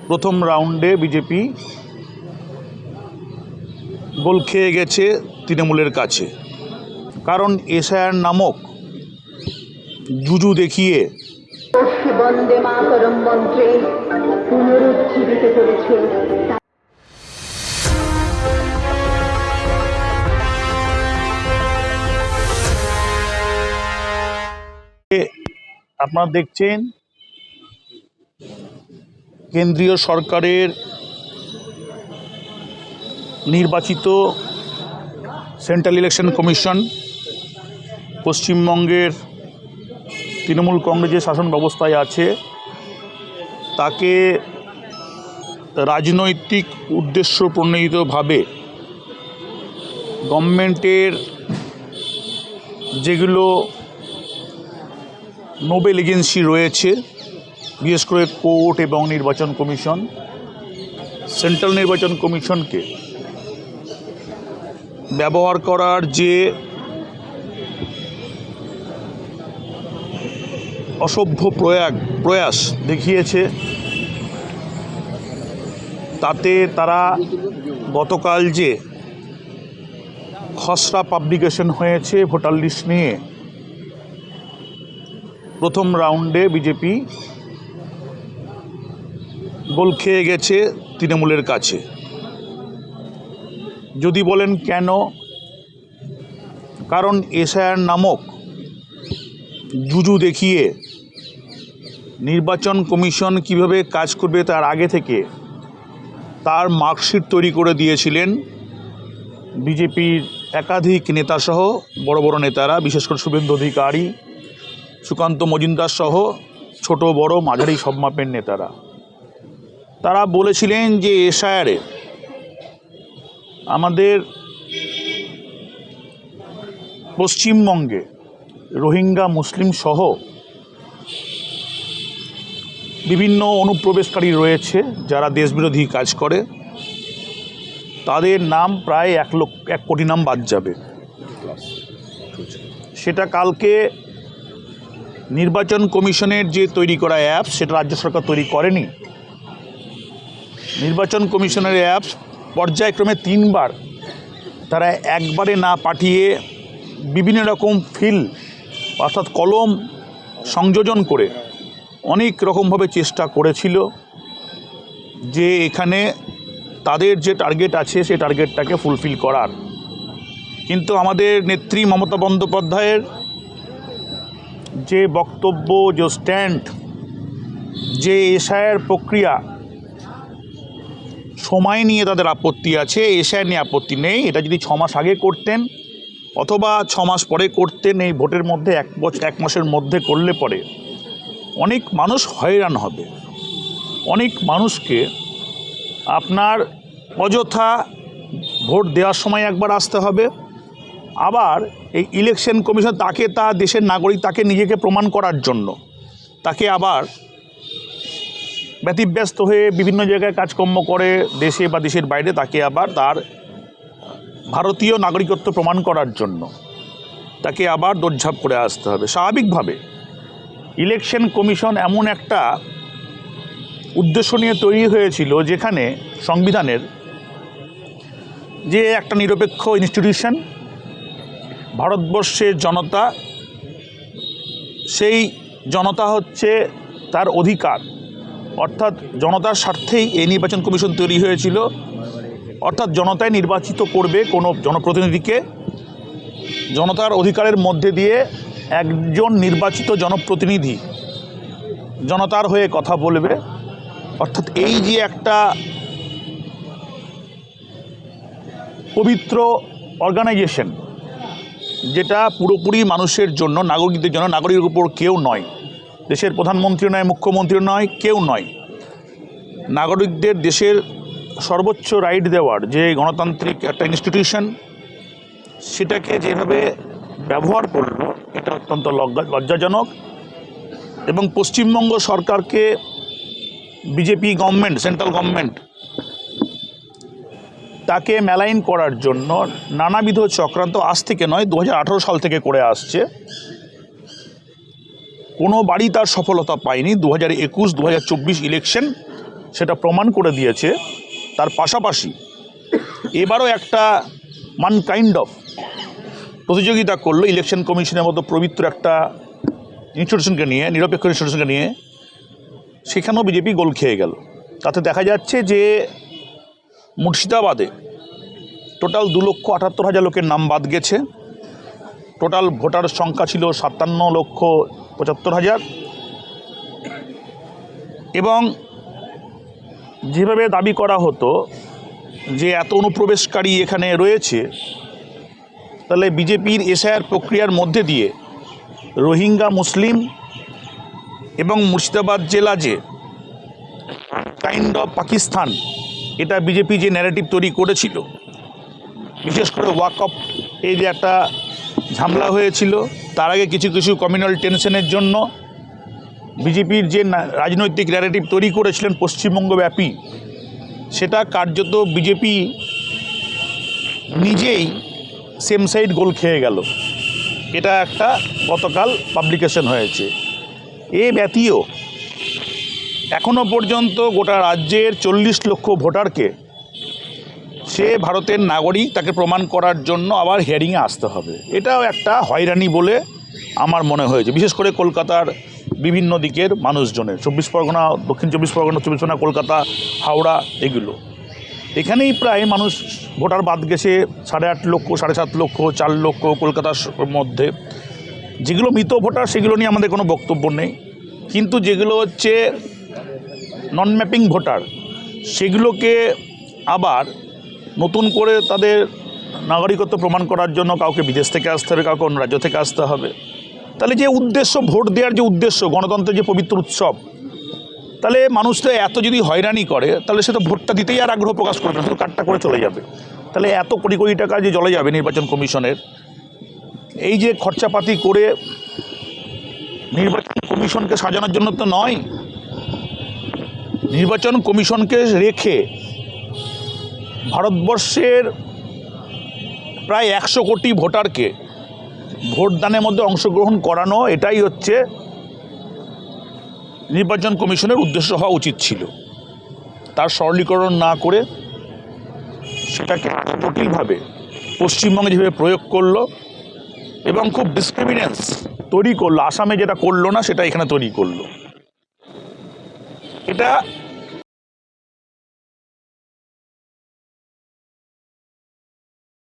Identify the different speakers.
Speaker 1: প্রথম রাউন্ডে বিজেপি গোল খেয়ে গেছে তৃণমূলের কাছে, কারণ এসআইআর নামক জুজু দেখিয়ে
Speaker 2: বন্দে মাতরম মন্ত্রে পুনরুজ্জীবিত করেছে।
Speaker 1: আপনারা দেখছেন কেন্দ্রীয় সরকারের নির্বাচিত সেন্ট্রাল ইলেকশন কমিশন পশ্চিমবঙ্গের তৃণমূল কংগ্রেসের শাসন ব্যবস্থায় আছে তাকে রাজনৈতিক উদ্দেশ্য প্রণোদিতভাবে গভর্নমেন্টের যেগুলো নোবেল এজেন্সি রয়েছে, বিশেষ করে কোর্ট এবং নির্বাচন কমিশন, সেন্ট্রাল নির্বাচন কমিশনকে ব্যবহার করার যে অসভ্য প্রয়াস দেখিয়েছে, তাতে তারা গতকাল যে খসড়া পাবলিকেশন হয়েছে ভোটার লিস্ট নিয়ে, প্রথম রাউন্ডে বিজেপি গোল খেয়ে গেছে তৃণমূলের কাছে। যদি বলেন কেন, কারণ এসআইআর নামক জুজু দেখিয়ে নির্বাচন কমিশন কিভাবে কাজ করবে তার আগে থেকে তার মার্কশিট তৈরি করে দিয়েছিলেন বিজেপির একাধিক নেতাসহ বড় বড় নেতারা, বিশেষ করে শুভেন্দু অধিকারী, সুকান্ত মজুমদার সহ ছোট বড় মাঝারি সব মাপের নেতারা। তারা বলেছিলেন যে এসআইআরে আমাদের পশ্চিমবঙ্গে রোহিঙ্গা মুসলিম সহ বিভিন্ন অনুপ্রবেশকারী রয়েছে যারা দেশবিরোধী কাজ করে, তাদের নাম প্রায় 1 কোটি নাম বাদ যাবে। সেটা কালকে নির্বাচন কমিশনের যে তৈরি করা অ্যাপস, সেটা রাজ্য সরকার তৈরি করেনি। নির্বাচন কমিশনের অ্যাপস পর্যায়ক্রমে 3বার তারা একবারে না পাঠিয়ে বিভিন্ন রকম ফিল অর্থাৎ কলম সংযোজন করে অনেক রকমভাবে চেষ্টা করেছিল যে এখানে তাদের যে টার্গেট আছে সেই টার্গেটটাকে ফুলফিল করার। কিন্তু আমাদের নেত্রী মমতা বন্দ্যোপাধ্যায়ের যে বক্তব্য, যে স্ট্যান্ড, যে এসআইআর প্রক্রিয়া সময় নিয়ে তাদের আপত্তি আছে, এসআইআর নিয়ে আপত্তি নেই। এটা যদি 6 মাস আগে করতেন অথবা 6 মাস পরে করতেন, এই ভোটের মধ্যে 1 মাসের মধ্যে করলে পরে অনেক মানুষ হয়রান হবে। অনেক মানুষকে আপনার অযথা ভোট দেওয়ার সময় একবার আসতে হবে, আবার এই ইলেকশন কমিশন তাকে দেশের নাগরিক, তাকে নিজেকে প্রমাণ করার জন্য তাকে আবার ব্যতিব্যস্ত হয়ে বিভিন্ন জায়গায় কাজকর্ম করে দেশে বা দেশের বাইরে, তাকে আবার তার ভারতীয় নাগরিকত্ব প্রমাণ করার জন্য তাকে আবার দৌড়ঝাঁপ করে আসতে হবে। স্বাভাবিকভাবে ইলেকশন কমিশন এমন একটা উদ্দেশ্য নিয়ে তৈরি হয়েছিল যেখানে সংবিধানের যে একটা নিরপেক্ষ ইনস্টিটিউশন, ভারতবর্ষের জনতা, সেই জনতা হচ্ছে তার অধিকার, অর্থাৎ জনতার স্বার্থেই এই নির্বাচন কমিশন তৈরি হয়েছিল। অর্থাৎ জনতায় নির্বাচিত করবে কোনো জনপ্রতিনিধিকে, জনতার অধিকারের মধ্যে দিয়ে একজন নির্বাচিত জনপ্রতিনিধি জনতার হয়ে কথা বলবে। অর্থাৎ এই যে একটা পবিত্র অর্গানাইজেশন, যেটা পুরোপুরি মানুষের জন্য, নাগরিকদের জন্য, নাগরিকের উপর কেউ নয়, দেশের প্রধানমন্ত্রী নয়, মুখ্যমন্ত্রী নয়, কেউ নয়, নাগরিকদের দেশের সর্বোচ্চ রাইট দেওয়ার যে গণতান্ত্রিক একটা ইনস্টিটিউশন, সেটাকে যেভাবে ব্যবহার করলো এটা অত্যন্ত লজ্জাজনক। এবং পশ্চিমবঙ্গ সরকারকে বিজেপি গভর্নমেন্ট, সেন্ট্রাল গভর্নমেন্ট, তাকে মেলাইন করার জন্য নানাবিধ চক্রান্ত আজ থেকে নয়, 2018 সাল থেকে করে আসছে। কোনো বাড়ি তার সফলতা পায়নি। 2021-2024 ইলেকশন সেটা প্রমাণ করে দিয়েছে। তার পাশাপাশি এবারও একটা কাইন্ড অফ প্রতিযোগিতা করলো ইলেকশন কমিশনের মতো পবিত্র একটা ইনস্টিটিউশনকে নিয়ে, নিরপেক্ষ ইনস্টিটিউশনকে নিয়ে, সেখানেও বিজেপি গোল খেয়ে গেল। তাতে দেখা যাচ্ছে যে মুর্শিদাবাদে টোটাল 2,78,000 লোকের নাম বাদ গেছে। টোটাল ভোটার সংখ্যা ছিল 57,75,000 এবং যেভাবে দাবি করা হতো যে এত অনুপ্রবেশকারী এখানে রয়েছে, তাহলে বিজেপির এসআইআর প্রক্রিয়ার মধ্যে দিয়ে রোহিঙ্গা মুসলিম এবং মুর্শিদাবাদ জেলা যে কাইন্ড অফ পাকিস্তান, এটা বিজেপি যে ন্যারেটিভ তৈরি করেছিল, বিশেষ করে ওয়াকফ এই যে একটা ঝামেলা হয়েছিল, তার আগে কিছু কিছু কমিউনাল টেনশনের জন্য বিজেপির যে রাজনৈতিক ন্যারেটিভ তৈরি করেছিলেন পশ্চিমবঙ্গব্যাপী, সেটা কার্যত বিজেপি নিজেই সেম সাইড গোল খেয়ে গেল। এটা একটা গতকাল পাবলিকেশন হয়েছে। এ ব্যতীয় এখনও পর্যন্ত গোটা রাজ্যের 40 লক্ষ ভোটারকে সে ভারতের নাগরিক তাকে প্রমাণ করার জন্য আবার হিয়ারিংয়ে আসতে হবে। এটাও একটা হয়রানি বলে আমার মনে হয়েছে, বিশেষ করে কলকাতার বিভিন্ন দিকের মানুষজনের, 24 পরগনা, দক্ষিণ 24 পরগনা, 24 পরগনা, কলকাতা, হাওড়া, এগুলো এখানেই প্রায় মানুষ ভোটার বাদ গেছে 8.5 লক্ষ, 7.5 লক্ষ, 4 লক্ষ কলকাতার মধ্যে। যেগুলো মৃত ভোটার সেগুলো নিয়ে আমাদের কোনো বক্তব্য নেই, কিন্তু যেগুলো হচ্ছে নন ম্যাপিং ভোটার, সেগুলোকে আবার নতুন করে তাদের নাগরিকত্ব প্রমাণ করার জন্য কাউকে বিদেশ থেকে আসতে হবে, কাউকে অন্য রাজ্য থেকে আসতে হবে। তাহলে যে উদ্দেশ্য, ভোট দেওয়ার যে উদ্দেশ্য, গণতন্ত্রের যে পবিত্র উৎসব, তাহলে মানুষটা এত যদি হয়রানি করে, তাহলে সে তো ভোটটা দিতেই আর আগ্রহ প্রকাশ করবে না, শুধু কাটটা করে চলে যাবে। তাহলে এত কোটি কোটি টাকা যে চলে যাবে নির্বাচন কমিশনের, এই যে খরচাপাতি করে নির্বাচন কমিশনকে সাজানোর জন্য তো নয়। নির্বাচন কমিশনকে রেখে ভারতবর্ষের প্রায় 100 কোটি ভোটারকে ভোটদানের মধ্যে অংশগ্রহণ করানো, এটাই হচ্ছে নির্বাচন কমিশনের উদ্দেশ্য হওয়া উচিত ছিল। তার সরলীকরণ না করে সেটাকে জটিলভাবে পশ্চিমবঙ্গে যেভাবে প্রয়োগ করলো এবং খুব ডিসক্রিমিনেন্স তৈরি করলো, আসামে যেটা করলো না সেটা এখানে তৈরি করলো, এটা